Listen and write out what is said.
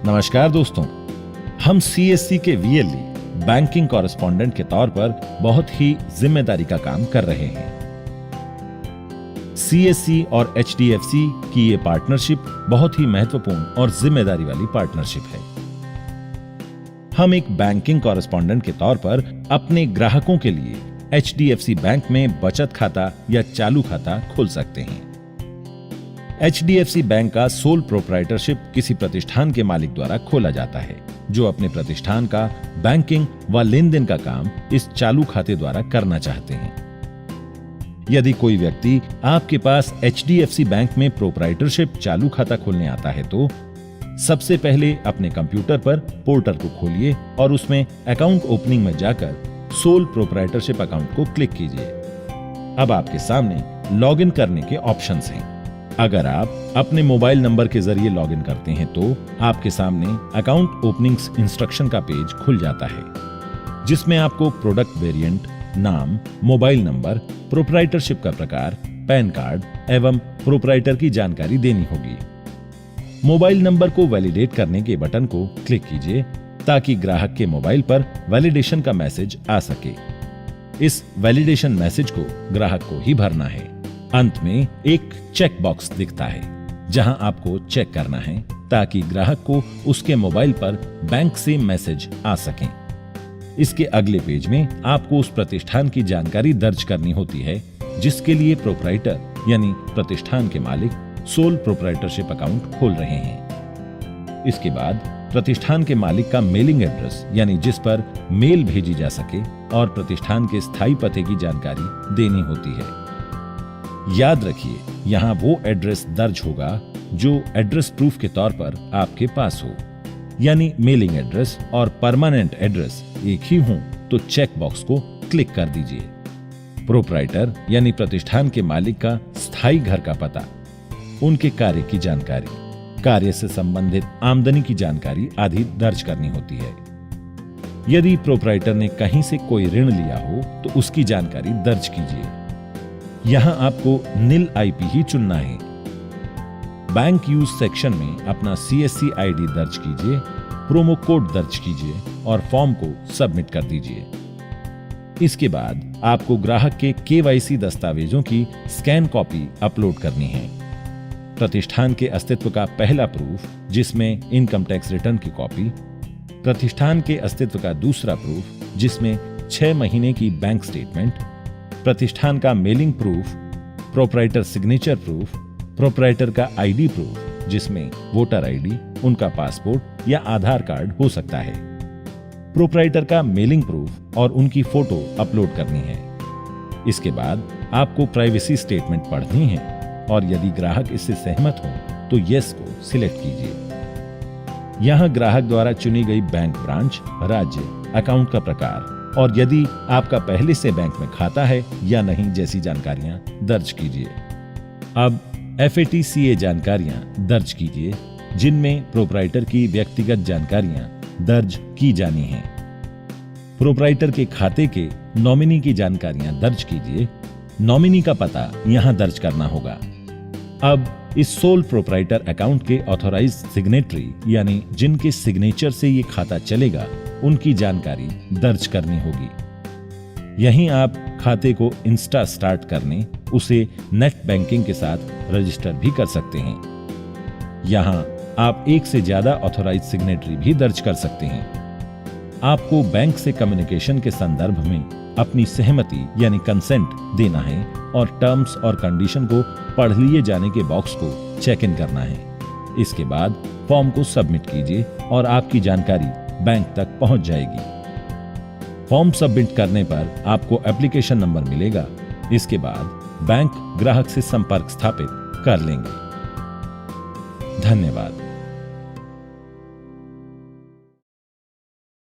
नमस्कार दोस्तों, हम सीएससी के वीएलई बैंकिंग कॉरेस्पॉन्डेंट के तौर पर बहुत ही जिम्मेदारी का काम कर रहे हैं। सीएससी और एचडीएफसी की ये पार्टनरशिप बहुत ही महत्वपूर्ण और जिम्मेदारी वाली पार्टनरशिप है। हम एक बैंकिंग कॉरेस्पॉन्डेंट के तौर पर अपने ग्राहकों के लिए एचडीएफसी बैंक में बचत खाता या चालू खाता खोल सकते हैं। एचडीएफसी बैंक का सोल प्रोप्राइटरशिप किसी प्रतिष्ठान के मालिक द्वारा खोला जाता है, जो अपने प्रतिष्ठान का बैंकिंग व लेन देन का काम इस चालू खाते द्वारा करना चाहते हैं। यदि कोई व्यक्ति आपके पास एचडीएफसी बैंक में प्रोप्राइटरशिप चालू खाता खोलने आता है तो सबसे पहले अपने कंप्यूटर पर पोर्टल को खोलिए और उसमें अकाउंट ओपनिंग में जाकर सोल प्रोप्राइटरशिप अकाउंट को क्लिक कीजिए। अब आपके सामने लॉगिन करने के ऑप्शंस हैं। अगर आप अपने मोबाइल नंबर के जरिए लॉगिन करते हैं तो आपके सामने अकाउंट ओपनिंग्स इंस्ट्रक्शन का पेज खुल जाता है, जिसमें आपको प्रोडक्ट वेरिएंट, नाम, मोबाइल नंबर, प्रोप्राइटरशिप का प्रकार, पैन कार्ड एवं प्रोप्राइटर की जानकारी देनी होगी। मोबाइल नंबर को वैलिडेट करने के बटन को क्लिक कीजिए ताकि ग्राहक के मोबाइल पर वैलिडेशन का मैसेज आ सके। इस वैलिडेशन मैसेज को ग्राहक को ही भरना है। अंत में एक चेक बॉक्स दिखता है जहां आपको चेक करना है ताकि ग्राहक को उसके मोबाइल पर बैंक से मैसेज आ सके। इसके अगले पेज में आपको उस प्रतिष्ठान की जानकारी दर्ज करनी होती है जिसके लिए प्रोप्राइटर यानी प्रतिष्ठान के मालिक सोल प्रोप्राइटरशिप अकाउंट खोल रहे हैं। इसके बाद प्रतिष्ठान के मालिक का मेलिंग एड्रेस यानी जिस पर मेल भेजी जा सके और प्रतिष्ठान के स्थायी पते की जानकारी देनी होती है। याद रखिए, यहाँ वो एड्रेस दर्ज होगा जो एड्रेस प्रूफ के तौर पर आपके पास हो, यानी मेलिंग एड्रेस और परमानेंट एड्रेस एक ही हो तो चेक बॉक्स को क्लिक कर दीजिए। प्रोप्राइटर यानी प्रतिष्ठान के मालिक का स्थायी घर का पता, उनके कार्य की जानकारी, कार्य से संबंधित आमदनी की जानकारी आदि दर्ज करनी होती है। यदि प्रोप्राइटर ने कहीं से कोई ऋण लिया हो तो उसकी जानकारी दर्ज कीजिए। यहां आपको नील आईपी ही चुनना है। बैंक यूज सेक्शन में अपना सीएससी आईडी दर्ज कीजिए, प्रोमो कोड दर्ज कीजिए और फॉर्म को सबमिट कर दीजिए। इसके बाद आपको ग्राहक के केवाईसी दस्तावेजों की स्कैन कॉपी अपलोड करनी है। प्रतिष्ठान के अस्तित्व का पहला प्रूफ जिसमें इनकम टैक्स रिटर्न की कॉपी, प्रतिष्ठान के अस्तित्व का दूसरा प्रूफ जिसमें 6 महीने की बैंक स्टेटमेंट, प्रतिष्ठान का mailing proof, proprietor signature proof, proprietor का आईडी प्रूफ जिसमें वोटर आईडी, उनका पासपोर्ट या आधार कार्ड हो सकता है, प्रोप्राइटर का मेलिंग प्रूफ और उनकी फोटो अपलोड करनी है। इसके बाद आपको प्राइवेसी स्टेटमेंट पढ़नी है और यदि ग्राहक इससे सहमत हो तो यस को सिलेक्ट कीजिए। यहां ग्राहक द्वारा चुनी गई बैंक ब्रांच, राज्य, अकाउंट का प्रकार और यदि आपका पहले से बैंक में खाता है या नहीं जैसी जानकारियां दर्ज कीजिए। अब FATCA जानकारियां दर्ज कीजिए जिनमें प्रोप्राइटर की व्यक्तिगत जानकारियां दर्ज की जानी हैं। प्रोप्राइटर के खाते के नॉमिनी की जानकारियां दर्ज कीजिए। नॉमिनी का पता यहां दर्ज करना होगा। अब इस सोल प्रोप्राइटर अकाउंट के ऑथोराइज सिग्नेटरी यानी जिनके सिग्नेचर से ये खाता चलेगा उनकी जानकारी दर्ज करनी होगी। यहीं आप खाते को इंस्टा स्टार्ट करने, उसे नेट बैंकिंग के साथ रजिस्टर भी कर सकते हैं। यहां आप एक से ज्यादा ऑथोराइज सिग्नेटरी भी दर्ज कर सकते हैं। आपको बैंक से कम्युनिकेशन के संदर्भ में अपनी सहमति यानी कंसेंट देना है और टर्म्स और कंडीशन को पढ़ लिए जाने के बॉक्स को चेक इन करना है। इसके बाद फॉर्म को सबमिट कीजिए और आपकी जानकारी बैंक तक पहुंच जाएगी। फॉर्म सबमिट करने पर आपको एप्लीकेशन नंबर मिलेगा। इसके बाद बैंक ग्राहक से संपर्क स्थापित कर लेंगे। धन्यवाद।